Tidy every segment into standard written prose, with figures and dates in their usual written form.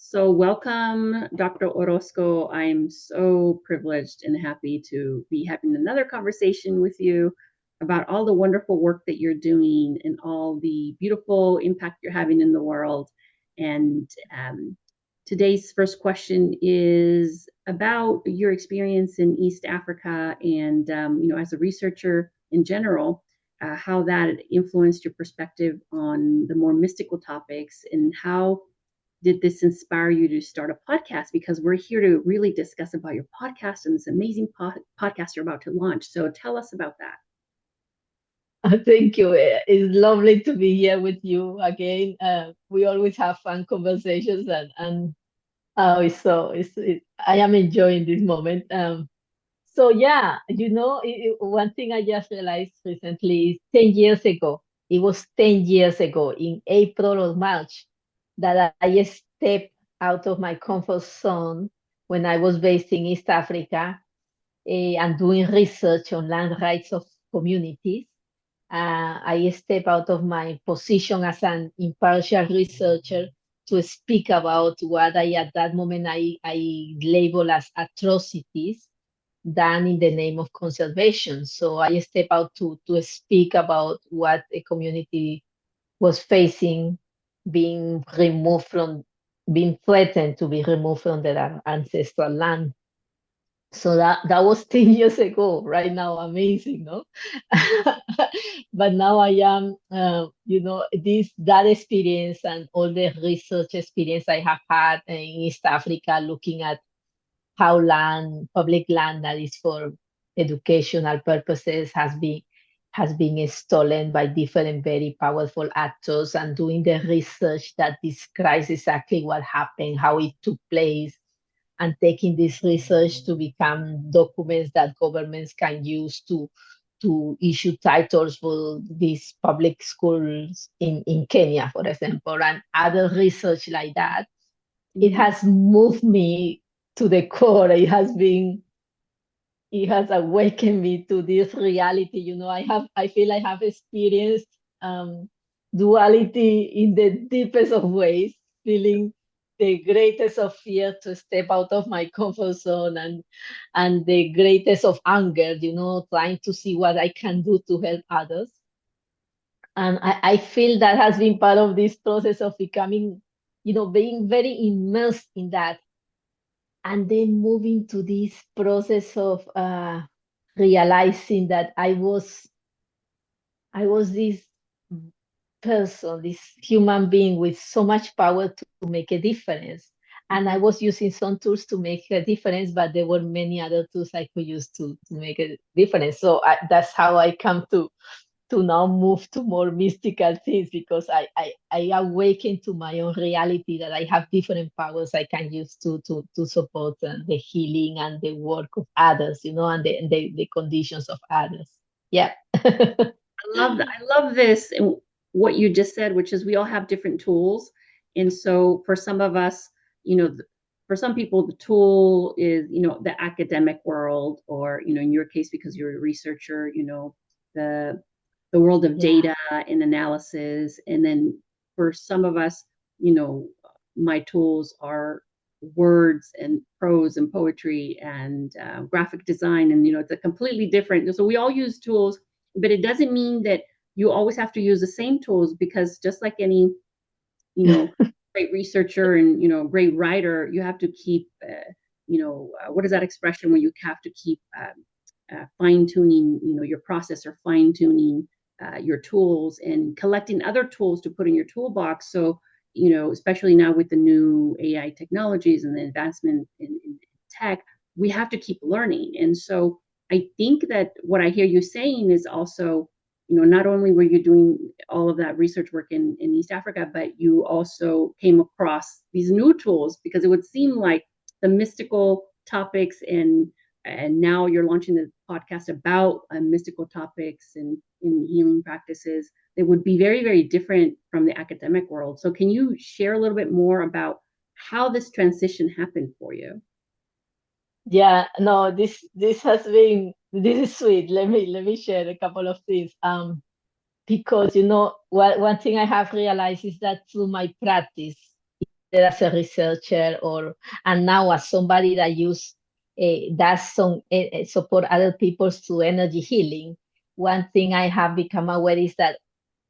So, welcome, Dr. Orozco. I'm so privileged and happy to be having another conversation with you about all the wonderful work that you're doing and all the beautiful impact you're having in the world. And today's first question is about your experience in East Africa and, as a researcher in general, how that influenced your perspective on the more mystical topics and how did this inspire you to start a podcast? Because we're here to really discuss about your podcast and this amazing podcast you're about to launch. So tell us about that. Thank you. It's lovely to be here with you again. We always have fun conversations, and I am enjoying this moment. So yeah, one thing I just realized recently is 10 years ago. It was 10 years ago in April or March that I stepped out of my comfort zone when I was based in East Africa and doing research on land rights of communities. I step out of my position as an impartial researcher to speak about what at that moment I label as atrocities done in the name of conservation. So I step out to speak about what a community was facing, being removed from, being threatened to be removed from their ancestral land. So that was 10 years ago. Right now, amazing, no? But now I am, this that experience and all the research experience I have had in East Africa, looking at how public land that is for educational purposes has been stolen by different very powerful actors, and doing the research that describes exactly what happened, how it took place, and taking this research to become documents that governments can use to issue titles for these public schools in Kenya, for example, and other research like that. It Mhm. has moved me to the core. It has awakened me to this reality. I feel I have experienced um, duality in the deepest of ways, feeling the greatest of fear to step out of my comfort zone, and the greatest of anger, trying to see what I can do to help others. And I feel that has been part of this process of becoming, being very immersed in that, and then moving to this process of realizing that I was this person, this human being with so much power to make a difference. And I Mhm. was using some tools to make a difference, but there were many other tools I could use to make a difference. So that's how I come to now move to more mystical things, because I awaken to my own reality that I have different powers I can use to support the healing and the work of others, and the conditions of others. Yeah. I love this and what you just said, which is we all have different tools. And so for some of us, for some people, the tool is, the academic world, or, in your case, because you're a researcher, the the world of Yeah. data and analysis. And then for some of us, you know, my tools are words and prose and poetry and graphic design. And, it's a completely different. So we all use tools, but it doesn't mean that you always have to use the same tools, because just like any, you know, great researcher and, great writer, you have to keep, what is that expression when you have to keep fine tuning, your process, or fine tuning your tools and collecting other tools to put in your toolbox. So, especially now with the new AI technologies and the advancement in tech, we have to keep learning. And so I think that what I hear you saying is also, not only were you doing all of that research work in East Africa, but you also came across these new tools, because it would seem like the mystical topics, and now you're launching the podcast about mystical topics and in healing practices that would be very, very different from the academic world. So can you share a little bit more about how this transition happened for you? Yeah, no, this is sweet. Let me share a couple of things. Because one thing I have realized is that through my practice as a researcher, or and now as somebody that does some support other people through energy healing. One thing I have become aware is that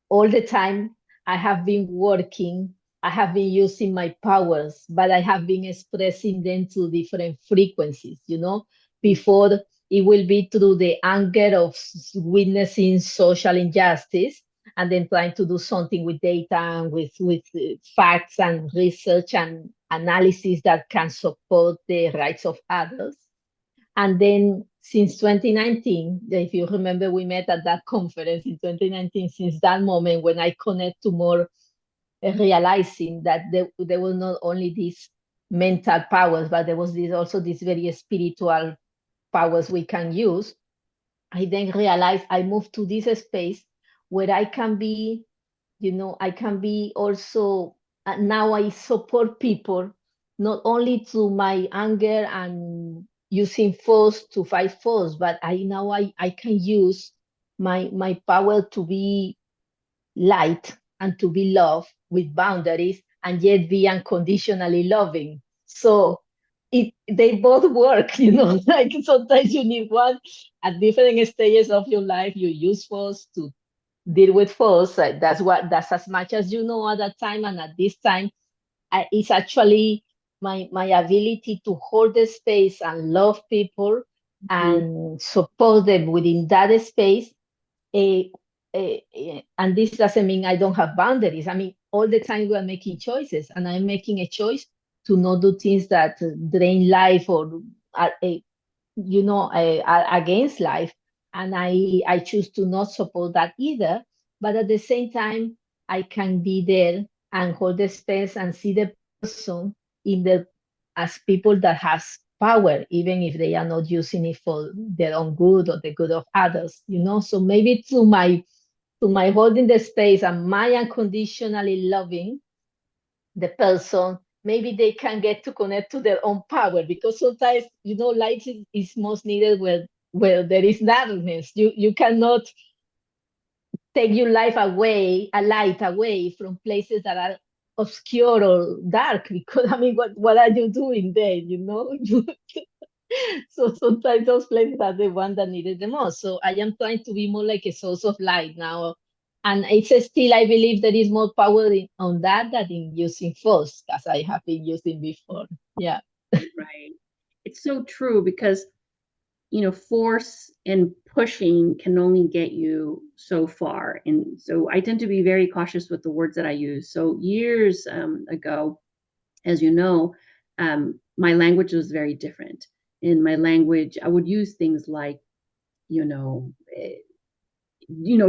all the time I have been working, I have been using my powers, but I have been expressing them to different frequencies. Before, it will be through the anger of witnessing social injustice, and then trying to do something with data and with facts and research and analysis that can support the rights of others. And then since 2019, if you remember, we met at that conference in 2019. Since that moment, when I connect to more realizing that there were not only these mental powers, but there was also these very spiritual powers we can use, I then realized I moved to this space where I can be, I can be also, now I support people, not only through my anger and using force to fight force, but I can use my power to be light and to be love with boundaries, and yet be unconditionally loving. So they both work, like sometimes you need one at different stages of your life. You use force to deal with force. That's as much as you know at that time. And at this time, it's actually my ability to hold the space and love people Mhm. and support them within that space. And this doesn't mean I don't have boundaries. I mean, all the time we are making choices, and I'm making a choice to not do things that drain life, or are, are against life. And I choose to not support that either. But at the same time, I can be there and hold the space and see the person in the as people that has power, even if they are not using it for their own good or the good of others. So maybe to my holding the space and my unconditionally loving the person, maybe they can get to connect to their own power, because sometimes, light is most needed where there is darkness. You cannot take your life away, a light away from places that are obscure or dark, because I mean, what are you doing there? So sometimes those places are the one that needed the most. So I am trying to be more like a source of light now. And it's still, I believe there is more power on that than in using force, as I have been using before. Yeah. Right. It's so true because, force and pushing can only get you so far. And so I tend to be very cautious with the words that I use. So years ago, as you know, my language was very different. In my language, I would use things like, you know, eh,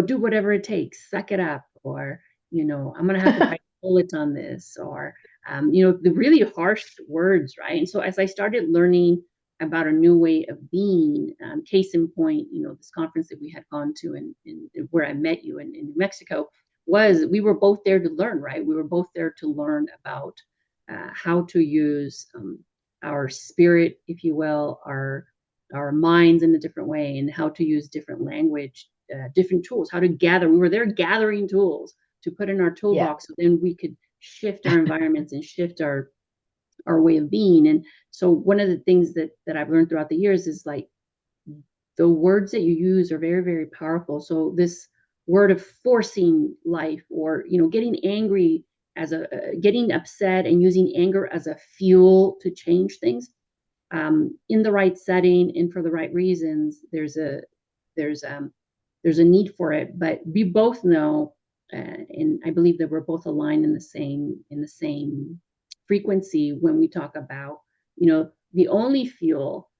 do whatever it takes, suck it up, or, I'm going to have to bite a bullet on this, or, the really harsh words, right? And so as I started learning about a new way of being, case in point, this conference that we had gone to in where I met you in New Mexico, was we were both there to learn, right? We were both there to learn about how to use our spirit, if you will, our minds in a different way, and how to use different language, different tools, how to gather. We were there gathering tools to put in our Yeah. toolbox, so then we could shift our environments and shift our way of being. And so one of the things that I've learned throughout the years is like the words that you use are very, very powerful. So this word of forcing life, or getting angry as a getting upset and using anger as a fuel to change things, in the right setting and for the right reasons, there's um there's a need for it. But we both know, and I believe that we're both aligned in the same frequency when we talk about, the only fuel,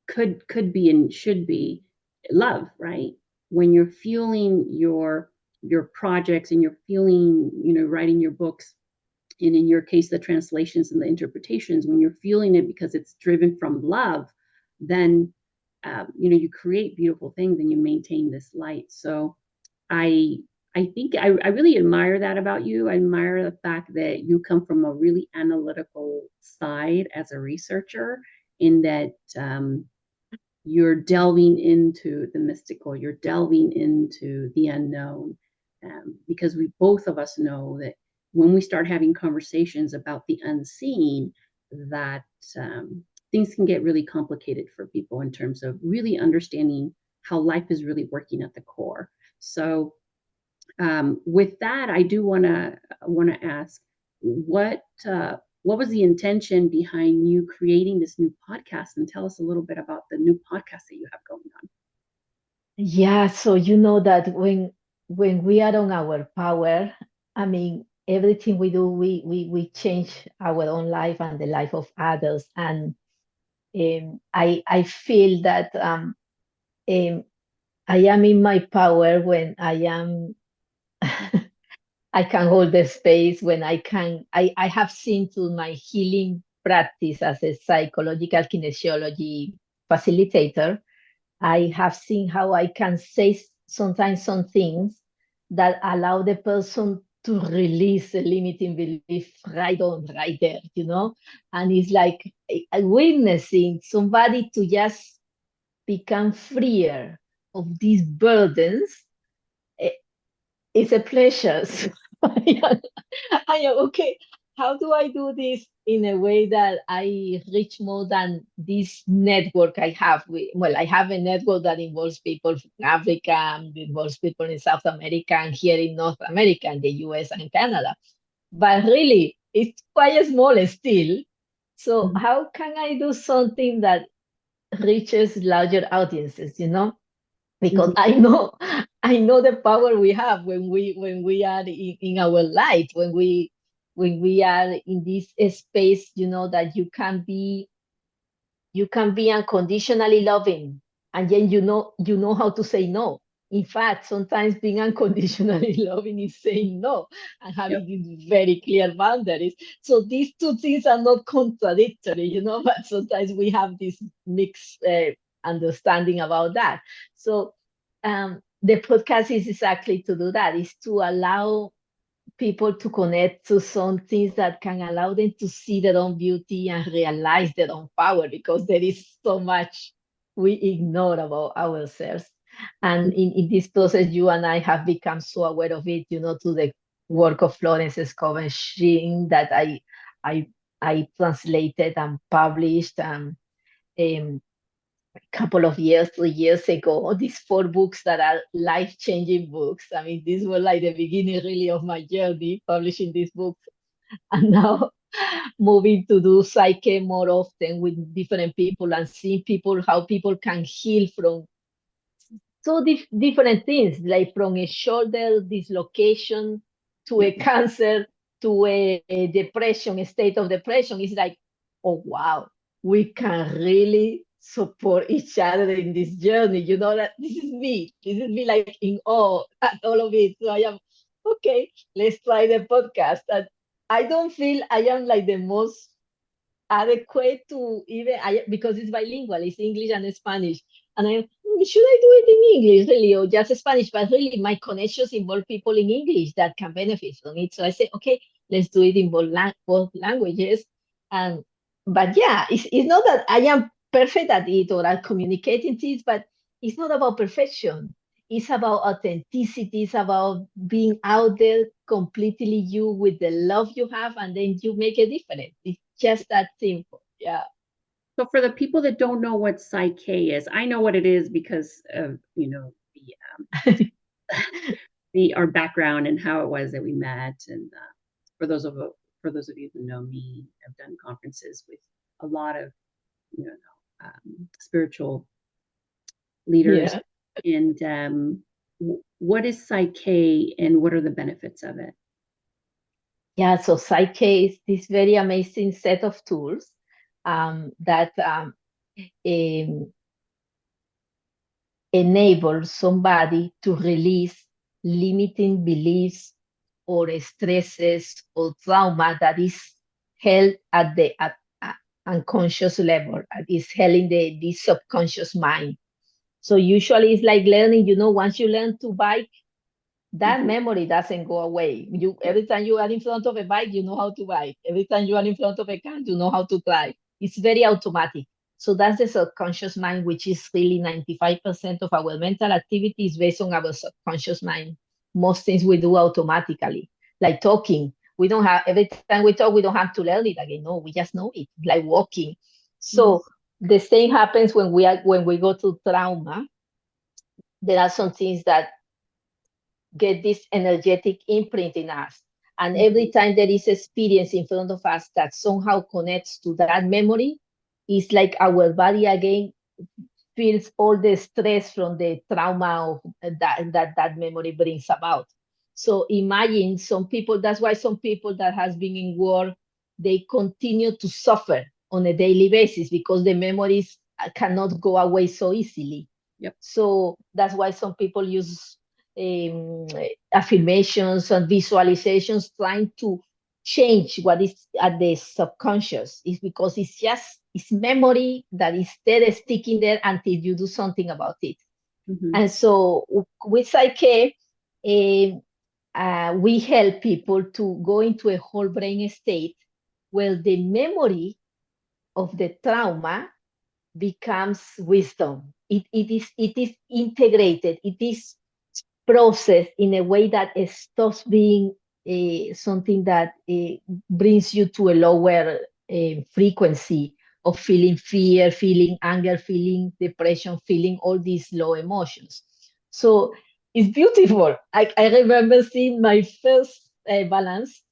could be and should be love, right? When you're fueling your projects, and you're feeling, writing your books, and in your case the translations and the interpretations, when you're feeling it because it's driven from love, then you create beautiful things and you maintain this light. So i I think I really admire that about you. I admire the fact that you come from a really analytical side as a researcher, in that you're delving into the mystical, you're delving into the unknown, because we both of us know that when we start having conversations about the unseen, that things can get really complicated for people in terms of really understanding how life is really working at the core. So with that, I do want to ask what was the intention behind you creating this new podcast, and tell us a little bit about the new podcast that you have going on. Yeah, so you know that when we are on our power, I mean, everything we do, we change our own life and the life of others. And I feel that I am in my power when I am I can hold the space, when I have seen through my healing practice as a psychological kinesiology facilitator, I have seen how I can say sometimes some things that allow the person to release a limiting belief right on, right there, you know? And it's like witnessing somebody to just become freer of these burdens. It's a pleasure. So I am okay. How do I do this in a way that I reach more than this network I have? Well, I have a network that involves people from Africa, and involves people in South America, and here in North America, and the US and Canada. But really, it's quite small still. So Mhm. how can I do something that reaches larger audiences, you know? Because Mhm. I know the power we have when we are in our light, when we are in this space, you know, that you can be unconditionally loving, and then you know how to say no. In fact, sometimes being unconditionally loving is saying no and Yep. having these very clear boundaries. So these two things are not contradictory, you know, but sometimes we have this mixed understanding about that. So the podcast is exactly to do that, is to allow people to connect to some things that can allow them to see their own beauty and realize their own power, because there is so much we ignore about ourselves. And in this process, you and I have become so aware of it, you know, to the work of Florence Scoven that I I translated and published um, couple of years, 3 years ago, these 4 books that are life-changing books. I mean, these were like the beginning really of my journey, publishing these books. And now moving to do psyche more often with different people and seeing people, how people can heal from so different things, like from a shoulder dislocation to a Yep. cancer to a depression, a state of depression. It's like, oh wow, we can really support each other in this journey. You know that this is me. This is me, like in awe at all of it. So I am okay. Let's try the podcast. And I don't feel I am like the most adequate to even because it's bilingual, it's English and Spanish. And should I do it in English really or just Spanish? But really my connections involve people in English that can benefit from it. So I say, okay, let's do it in both languages. And but yeah, it's not that I am perfect at it or at communicating things, but it's not about perfection. It's about authenticity. It's about being out there completely you with the love you have, and then you make a difference. It's just that simple. Yeah. So for the people that don't know what psyche is, I know what it is because of the our background and how it was that we met. And for those of for those of you who know me, I've done conferences with a lot of you know spiritual leaders. Yeah. And what is psyche, and what are the benefits of it? Yeah. So Psyche is this very amazing set of tools that em, enable somebody to release limiting beliefs or stresses or trauma that is held at the unconscious level, is held in the subconscious mind. So usually it's like learning, you know, once you learn to bike, that Mhm. memory doesn't go away. You Yep. every time you are in front of a bike, you know how to bike. Every time you are in front of a car, you know how to drive. It's very automatic. So that's the subconscious mind, which is really 95% of our mental activity is based on our subconscious mind. Most things we do automatically, like talking. We don't have, every time we talk, we don't have to learn it again. No, we just know it, like walking. So Yes. the same happens when we go to trauma. There are some things that get this energetic imprint in us. And every Mhm. time there is experience in front of us that somehow connects to that memory, it's like our body again feels all the stress from the trauma of that memory brings about. So imagine some people, that's why some people that has been in war, they continue to suffer on a daily basis because the memories cannot go away so easily. Yep. So that's why some people use um, affirmations and visualizations trying to change what is at the subconscious. Is because it's memory that is there sticking there until you do something about it. Mhm. And so with Psyche, we help people to go into a whole brain state where the memory of the trauma becomes wisdom. It is integrated. It is processed in a way that it stops being something that brings you to a lower frequency of feeling fear, feeling anger, feeling depression, feeling all these low emotions. So it's beautiful. I remember seeing my first balance,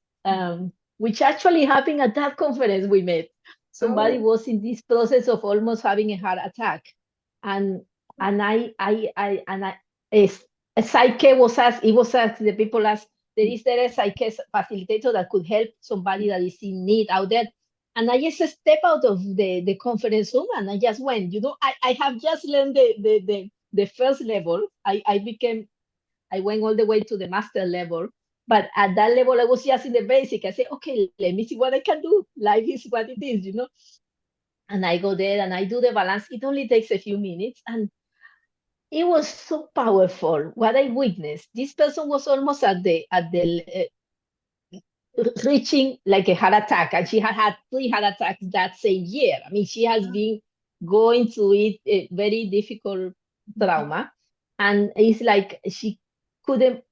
which actually happened at that conference we met. Somebody Oh. was in this process of almost having a heart attack, and and I Psyche was asked, it was asked, the people asked, is there a Psyche facilitator that could help somebody that is in need out there? And I just step out of the conference room and I just went, I have just learned the first level. I went all the way to the master level. But at that level, I was just in the basic. I said, okay, let me see what I can do. Life is what it is. And I go there and I do the balance. It only takes a few minutes. And it was so powerful what I witnessed. This person was almost at the reaching like a heart attack, and she had had 3 heart attacks that same year. I mean, she has been going through it a very difficult Mhm. trauma, and it's like she couldn't.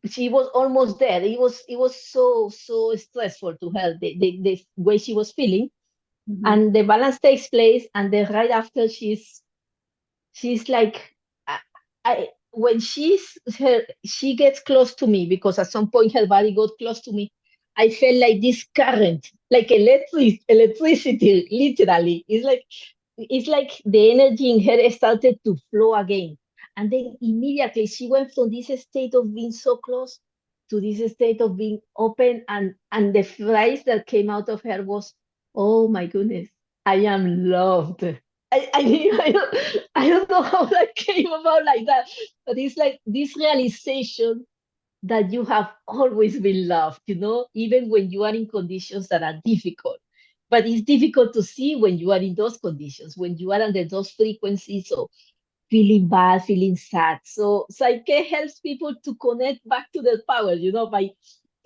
She was almost there. It was so stressful to her the way she was feeling, Mhm. and the balance takes place, and then right after she's like I, when she gets close to me, because at some point her body got close to me, I felt like this current, like electricity, literally. It's like the energy in her started to flow again, and then immediately she went from this state of being so close to this state of being open, and the phrase that came out of her was, oh my goodness, I am loved. I don't know how that came about like that, but it's like this realization that you have always been loved, even when you are in conditions that are difficult. But it's difficult to see when you are in those conditions, when you are under those frequencies of feeling bad, feeling sad. So Psyche helps people to connect back to their power, by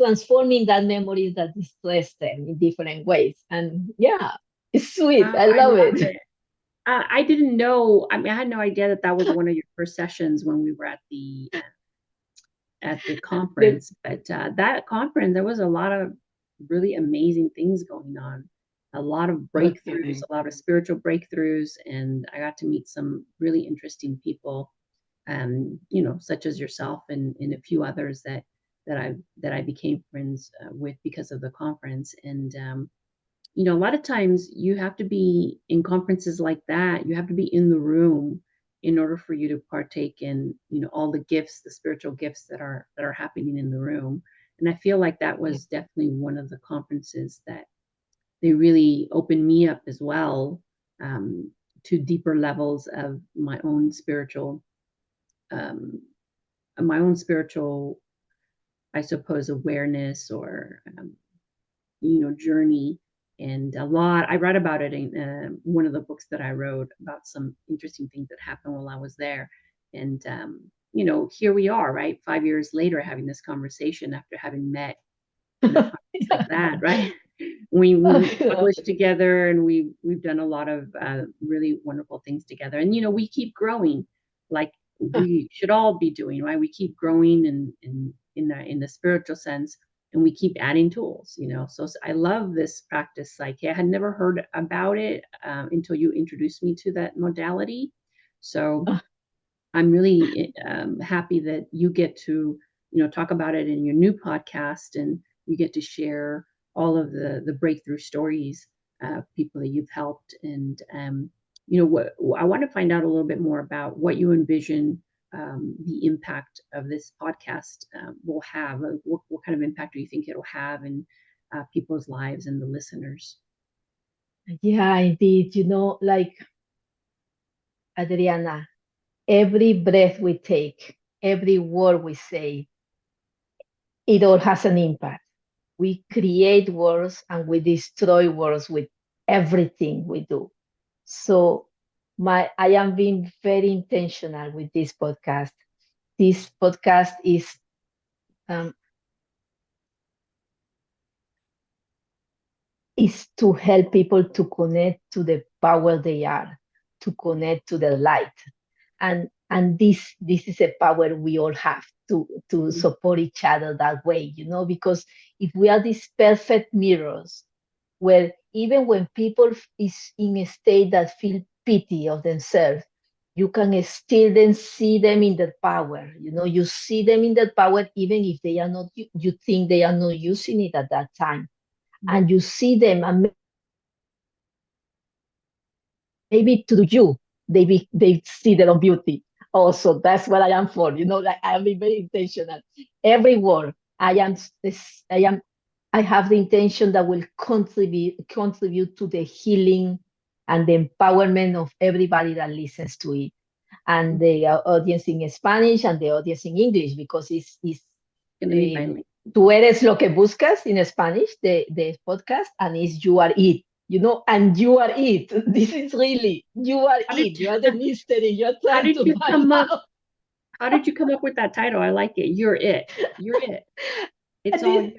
transforming that memory that distress them in different ways. And yeah, it's sweet. Wow, I I love love it. it. I didn't know. I mean, I had no idea that that was one of your first sessions when we were at the The- conference. But that conference, there was a lot of really amazing things going on, a lot of breakthroughs, Okay. a lot of spiritual breakthroughs, and I got to meet some really interesting people, such as yourself and a few others that I became friends with because of the conference. And a lot of times you have to be in conferences like that. You have to be in the room in order for you to partake in, all the gifts, the spiritual gifts that are happening in the room. And I feel like that was definitely one of the conferences that they really opened me up as well, to deeper levels of um, my own spiritual, I suppose, awareness or journey. And I read about it in one of the books that I wrote about some interesting things that happened while I was there. And here we are, right, 5 years later, having this conversation after having met in a conference like that, right? We published together, and we've done a lot of really wonderful things together. And we keep growing, like we should all be doing, right? We keep growing in the spiritual sense, and we keep adding tools, so I love this practice, Psyche. I had never heard about it until you introduced me to that modality. So I'm really happy that you get to talk about it in your new podcast, and you get to share all of the breakthrough stories, people that you've helped. And what I want to find out a little bit more about what you envision the impact of this podcast will have. What kind of impact do you think it'll have in people's lives and the listeners? Yeah, indeed. Like Adriana, every breath we take, every word we say, it all has an impact. We create words and we destroy words with everything we do. So I am being very intentional with this podcast. This podcast um, is to help people to connect to the power they are, to connect to the light. And this is a power we all have to support each other that way, because if we are these perfect mirrors, where even when people is in a state that feel pity of themselves, you can still then see them in that power. You see them in that power, even if they are not, you think they are not using it at that time. And you see them, and maybe to you, they see their own beauty. Also, that's what I am for. Like I am very intentional. Every word I have the intention that will contribute to the healing and the empowerment of everybody that listens to it, and the audience in Spanish and the audience in English, because it's Going to be bilingual. Tú eres lo que buscas in Spanish, the podcast, and it's you are it. And you are it. This is really, you are it. You are the mystery. You're trying to find out. How did you come up with that title? I like it. You're it. You're it. It's all you.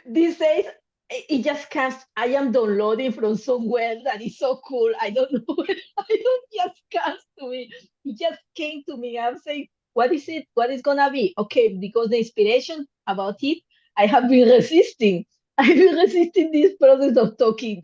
These days, it just comes. I am downloading from somewhere that is so cool. I don't know. I don't just comes to me. It just came to me. I'm saying, what is it? What is gonna be? Okay, because the inspiration about it, I have been resisting. I've been resisting this process of talking.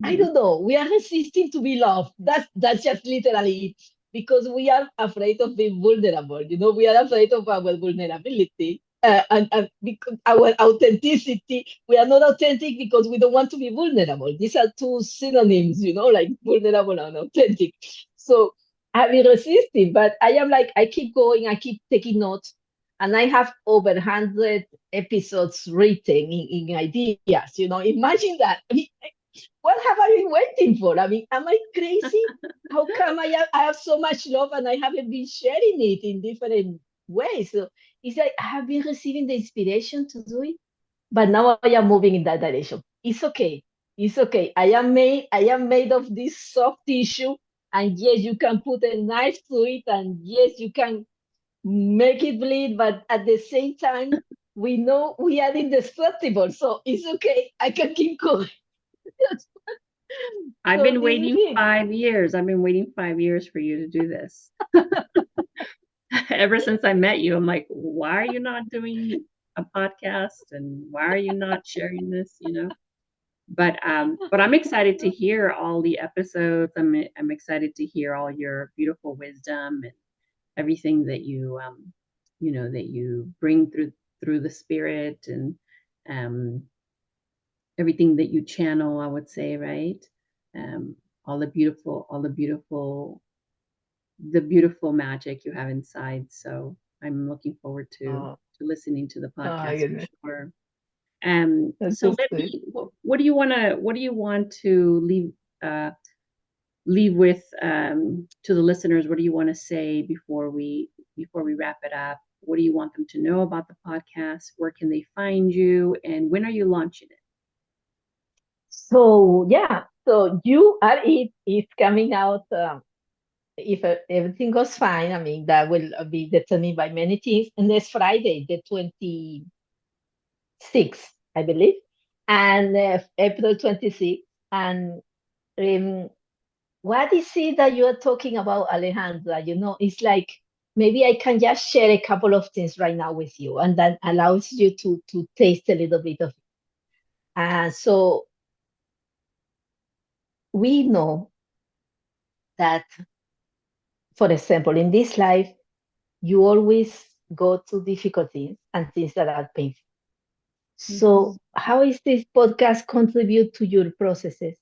I don't know. We are resisting to be loved. That's just literally it. Because we are afraid of being vulnerable. We are afraid of our vulnerability. And because our authenticity, we are not authentic because we don't want to be vulnerable. These are two synonyms, like vulnerable and authentic. So I've been resisting, but I am like, I keep going, I keep taking notes, and I have over 100 episodes written in ideas. Imagine that. I mean, what have I been waiting for? I mean, am I crazy? How come I have so much love and I haven't been sharing it in different ways? So it's like I have been receiving the inspiration to do it, but now I am moving in that direction. It's okay. It's okay. I am made of this soft tissue, and yes, you can put a knife to it, and yes, you can make it bleed, but at the same time, we know we are indestructible, so it's okay. I can keep going. I've been waiting 5 years. I've been waiting 5 years for you to do this. Ever since I met you, I'm like, why are you not doing a podcast? And why are you not sharing this? But I'm excited to hear all the episodes. I'm excited to hear all your beautiful wisdom and everything that that you bring through the spirit, and everything that you channel, I would say, right? All the beautiful magic you have inside. So I'm looking forward to listening to the podcast for sure. So what do you want to leave with to the listeners? What do you want to say before we wrap it up? What do you want them to know about the podcast? Where can they find you, and when are you launching it? So You Are It is coming out. If everything goes fine, I mean, that will be determined by many things. And next Friday, the 26th, I believe, and April 26th. And what is it that you are talking about, Alejandra? It's like maybe I can just share a couple of things right now with you, and that allows you to taste a little bit of it. So we know that, for example, in this life, you always go through difficulties and things that are painful. Mhm. So how is this podcast contribute to your processes?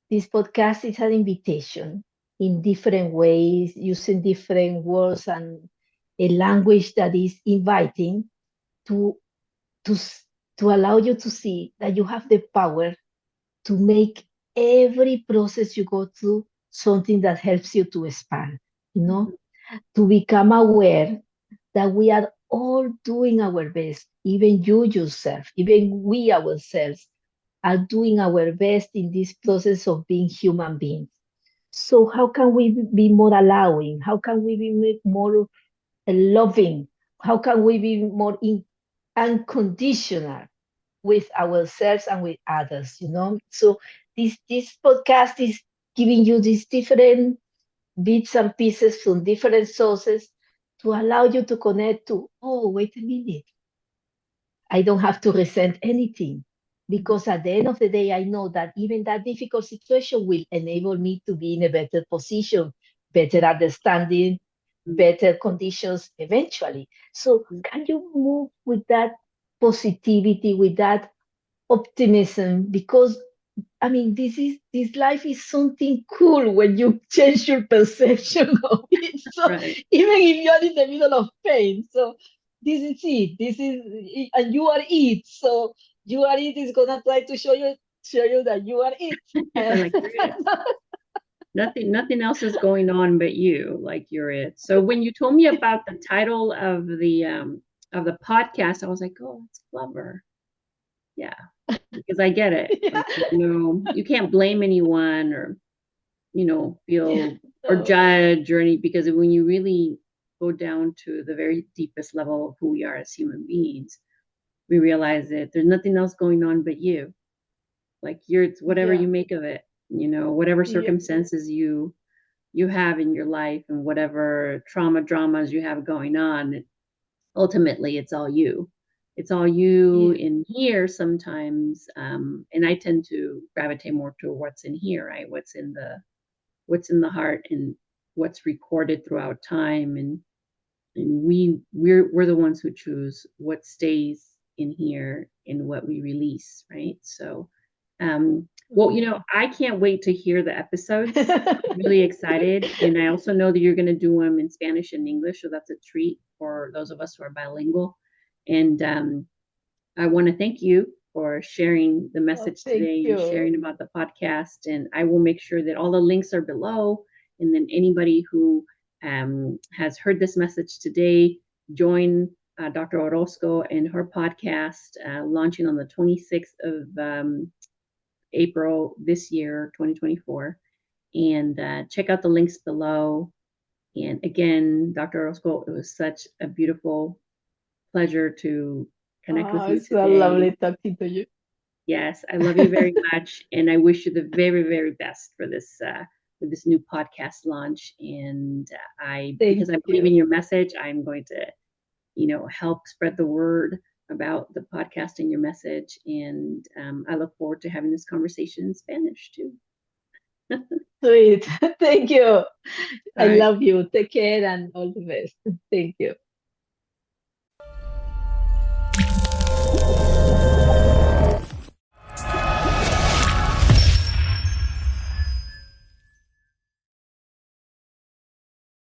This podcast is an invitation in different ways, using different words and a language that is inviting to to to allow you to see that you have the power to make every process you go through something that helps you to expand, Mhm. to become aware that we are all doing our best, even you yourself, even we ourselves are doing our best in this process of being human beings. So how can we be more allowing? How can we be more loving? How can we be more unconditional with ourselves and with others? So this podcast is giving you these different bits and pieces from different sources to allow you to connect to, oh, wait a minute, I don't have to resent anything. Mhm. Because at the end of the day, I know that even that difficult situation will enable me to be in a better position, better understanding, better conditions eventually. So, Mhm. can you move with that positivity, with that optimism? Because I mean, this life is something cool when you change your perception of it. So Right. even if you're in the middle of pain, so this is it. This is it, and you are it. So you are it is gonna try to show you that you are it. You're like, you're it. Nothing else is going on but you, like you're it. So when you told me about the title of the podcast, I was like, oh, that's clever. Yeah, because I get it. Yeah. Like, you can't blame anyone or, Yeah. feel or So, judge or any, because when you really go down to the very deepest level of who we are as human beings, we realize that there's nothing else going on but you. Like it's whatever yeah. you make of it, whatever Yeah. circumstances you have in your life and whatever trauma dramas you have going on, ultimately it's all you. It's all you Yeah. in here sometimes, and I tend to gravitate more to what's in here, right? What's in the heart and what's recorded throughout time, and we're the ones who choose what stays in here and what we release, right? So well, Yeah. I can't wait to hear the episodes. I'm really excited, and I also know that you're going to do them in Spanish and English, so that's a treat for those of us who are bilingual. And I want to thank you for sharing the Oh, message thank today and you. sharing about the podcast. And I will make sure that all the links are below. And then anybody who has heard this message today, join Dr. Orozco and her podcast launching on the 26th of April this year, 2024. And check out the links below. And again, Dr. Orozco, it was such a beautiful pleasure to connect with Oh, you it's so today. lovely talking to you. Yes, I love you very much, and I wish you the very, very best for this new podcast launch. And Thank because I believe you. in your message, I'm going to, help spread the word about the podcast and your message. And I look forward to having this conversation in Spanish too. Sweet. Thank you. All I right, love you. Take care and all the best. Thank you.